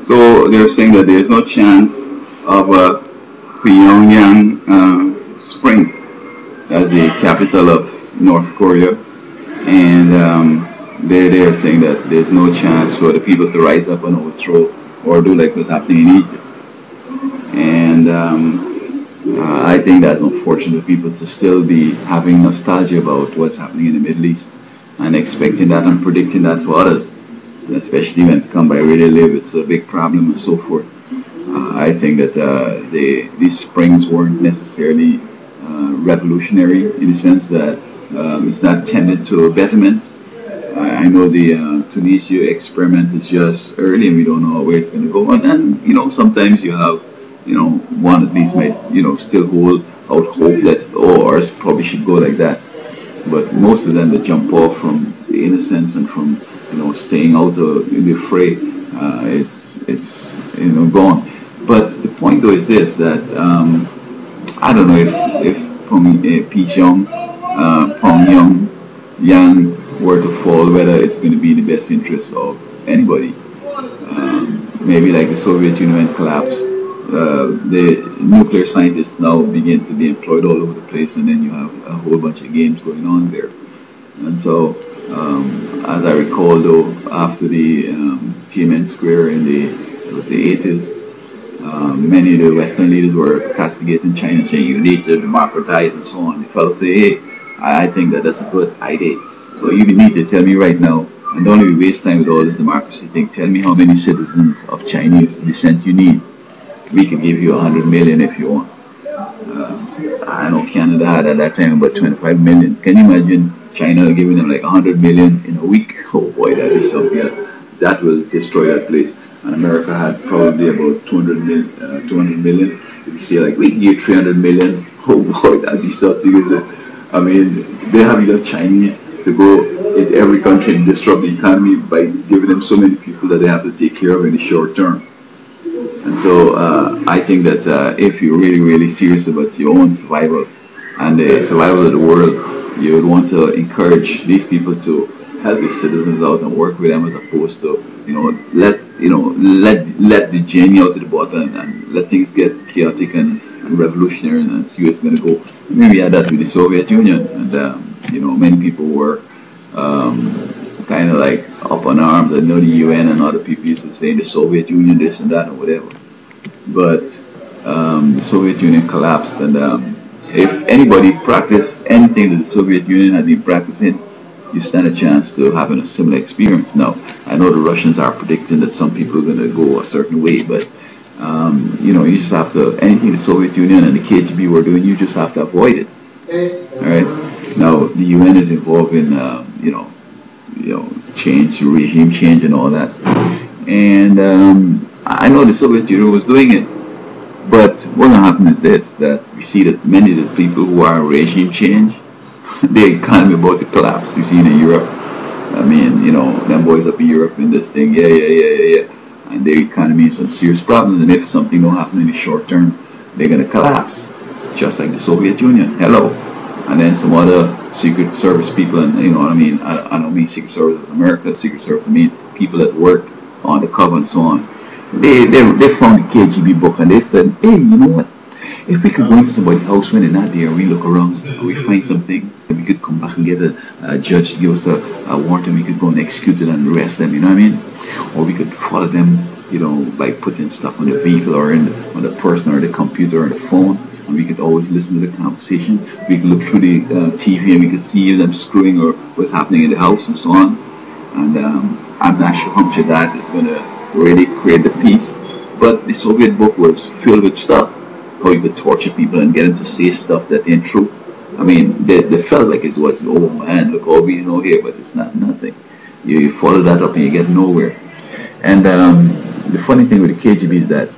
So they're saying that there's no chance of Pyongyang spring as the capital of North Korea, and they're saying that there's no chance for the people to rise up and overthrow or do like what's happening in Egypt. And I think that's unfortunate for people to still be having nostalgia about what's happening in the Middle East and expecting that and predicting that for others. And especially when it comes by where they live, it's a big problem and so forth. I think that these springs weren't necessarily revolutionary in the sense that it's not tended to a betterment. I know the Tunisia experiment is just early and we don't know where it's going to go. And then, sometimes you have, one at least might, still hold out hope that, oh, ours probably should go like that. But most of them that jump off from the innocence and from, staying out of the fray, it's gone. But the point though is this, that I don't know if Pyongyang Yang were to fall, whether it's going to be in the best interest of anybody. Maybe like the Soviet Union collapsed, the nuclear scientists now begin to be employed all over the place, and then you have a whole bunch of games going on there. And so, as I recall, though, after the Tiananmen Square in the 80s, many of the Western leaders were castigating China, saying you need to democratize and so on. The fellows say, hey, I think that's a good idea. So you need to tell me right now, and don't even waste time with all this democracy thing. Tell me how many citizens of Chinese descent you need. We can give you 100 million if you want. I know Canada had at that time about 25 million. Can you imagine China giving them like 100 million in a week? Oh boy, that is something that will destroy that place. And America had probably about 200 million. If you say like we can give 300 million, oh boy, that'd be something, isn't it? I mean, they have enough Chinese to go in every country and disrupt the economy by giving them so many people that they have to take care of in the short term. And so I think that if you're really, really serious about your own survival and the survival of the world, you would want to encourage these people to help the citizens out and work with them, as opposed to let the genie out of the bottle and let things get chaotic and revolutionary and see where it's going to go. Maybe we had that with the Soviet Union, and many people were kind of like up on arms. I know the UN and other people used to say the Soviet Union this and that or whatever. But the Soviet Union collapsed, and if anybody practiced anything that the Soviet Union had been practicing, you stand a chance to having a similar experience. Now, I know the Russians are predicting that some people are going to go a certain way, but you just have to, anything the Soviet Union and the KGB were doing, you just have to avoid it. All right. Now, the UN is involved in, change, regime change and all that. And I know the Soviet Union was doing it. But what will happen is this, that we see that many of the people who are regime change, the economy about to collapse. You've seen in Europe. I mean, them boys up in Europe in this thing, yeah. And their economy is some serious problems. And if something don't happen in the short term, they're going to collapse. Just like the Soviet Union. Hello. And then some other Secret Service people, and you know what I mean? I don't mean Secret Service of America, Secret Service, I mean people that work on the cover and so on. They found the KGB book and they said, hey, you know what? If we could go into somebody's house when they're not there, we look around and we find something, we could come back and get a judge to give us a warrant and we could go and execute it and arrest them, you know what I mean? Or we could follow them, by putting stuff on the vehicle or on the person or the computer or the phone, and we could always listen to the conversation. We could look through the TV and we could see them screwing or what's happening in the house and so on. And I'm not sure how much of that is going to really create the peace. But the Soviet book was filled with stuff, how you could torture people and get them to say stuff that ain't true. I mean, they felt like it was, oh man, look all we know here, but it's not nothing. You follow that up and you get nowhere. And the funny thing with the KGB is that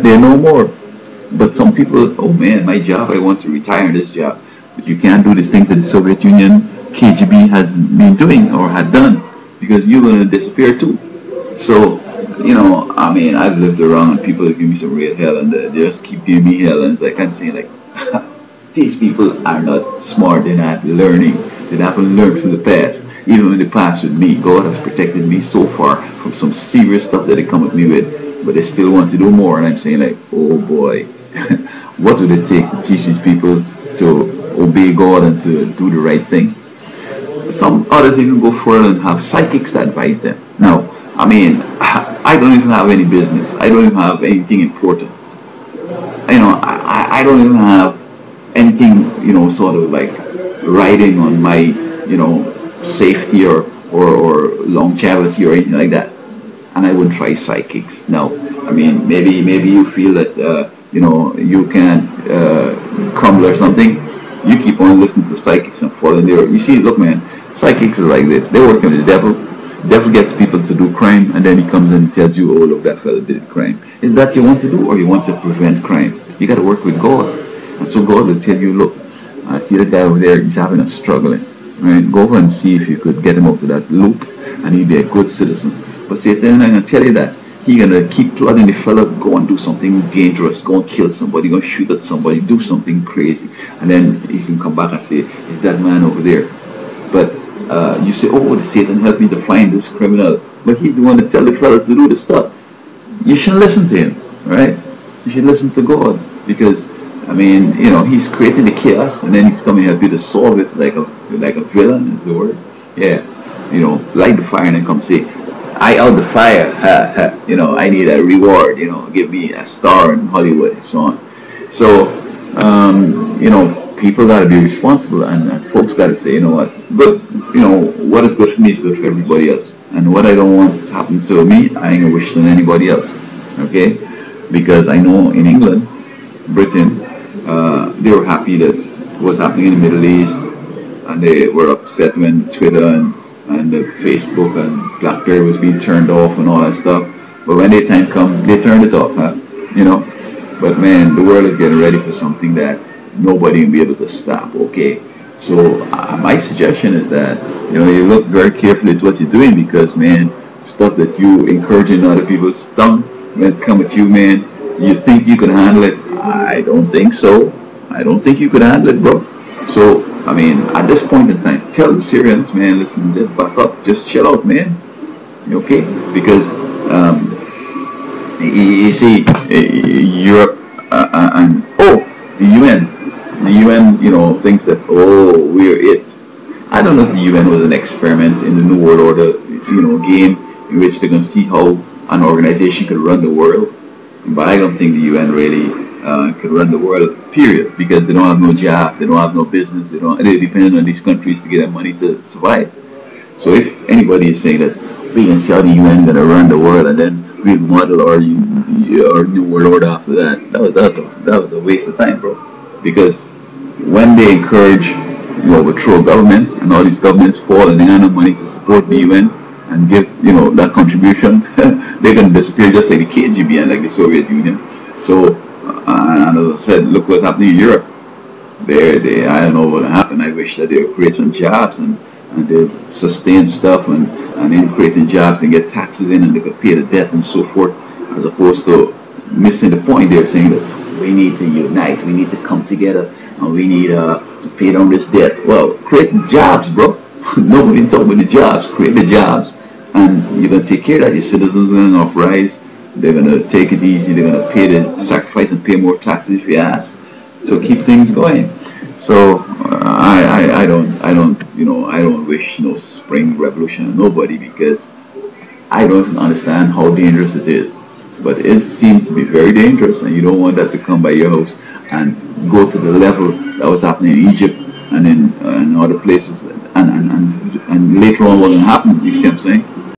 they know more. But some people, oh man, my job, I want to retire in this job. But you can't do these things that the Soviet Union KGB has been doing or had done, because you're going to disappear too. So, I mean, I've lived around and people give me some real hell and they just keep giving me hell. And it's like, I'm saying like, these people are not smart, they're not learning, they haven't learned from the past. Even in the past with me, God has protected me so far from some serious stuff that they come at me with, but they still want to do more, and I'm saying like, oh boy, what would it take to teach these people to obey God and to do the right thing? Some others even go further and have psychics that advise them. Now, I mean, I don't even have any business. I don't even have anything important. I don't even have anything, sort of like riding on my, safety or longevity or anything like that. And I wouldn't try psychics. Now, I mean, maybe you feel that, you can crumble or something. You keep on listening to psychics and falling there. You see, look, man, psychics are like this. They work with the devil. The devil gets people to do crime, and then he comes and tells you, oh, look, that fella did crime. Is that you want to do, or you want to prevent crime? You got to work with God. And so God will tell you, look, I see the guy over there, he's having a struggling. Right? Go over and see if you could get him out of that loop, and he'll be a good citizen. But Satan ain't going to tell you that. He's going to keep flooding the fella, go and do something dangerous, go and kill somebody, go and shoot at somebody, do something crazy. And then he's going to come back and say, it's that man over there. But you say, oh, the Satan helped me to find this criminal. But he's the one that tell the fella to do the stuff. You shouldn't listen to him, right? You should listen to God. Because, I mean, he's creating the chaos, and then he's coming to help you to solve it like a villain, is the word. Yeah. Light the fire and then come say, I out the fire, I need a reward, give me a star in Hollywood and so on. So, people got to be responsible, and folks got to say, you know what, good, what is good for me is good for everybody else. And what I don't want to happen to me, I ain't going to wish it on anybody else, okay? Because I know in England, Britain, they were happy that what's happening in the Middle East, and they were upset when Twitter and Facebook and BlackBerry was being turned off and all that stuff. But when their time come, they turned it off, But man, the world is getting ready for something that nobody will be able to stop, okay? So my suggestion is that, you look very carefully at what you're doing, because, man, stuff that you encouraging other people's tongue, when it come at you, man, you think you can handle it? I don't think so. I don't think you could handle it, bro. So, I mean, at this point in time, tell the Syrians, man, listen, just back up, just chill out, man. Okay? Because, you see, Europe and, the UN. The UN, thinks that, we're it. I don't know if the UN was an experiment in the New World Order, game in which they're going to see how an organization could run the world. But I don't think the UN really could run the world, period, because they don't have no job, they don't have no business, they depend on these countries to get their money to survive. So if anybody is saying that we can see how the UN going to run the world and then we'll model our New World Order after that, that was a waste of time, bro. Because when they encourage, overthrow governments, and all these governments fall and they have no money to support the UN and give, that contribution, they're going to disappear just like the KGB and like the Soviet Union. So, and as I said, look what's happening in Europe. I don't know what will happen. I wish that they would create some jobs and they sustain stuff and then creating jobs and get taxes in and they could pay the debt and so forth, as opposed to missing the point. They're saying that we need to unite, we need to come together, and we need to pay down this debt. Well, create jobs, bro. Nobody talking about the jobs. Create the jobs, and you're going to take care of that. Your citizens are going to uprise. They're going to take it easy. They're going to pay the sacrifice and pay more taxes if you ask. So keep things going. So I don't wish no spring revolution on nobody, because I don't understand how dangerous it is. But it seems to be very dangerous, and you don't want that to come by your house and go to the level that was happening in Egypt and in other places, and later on what will happen. You see what I'm saying?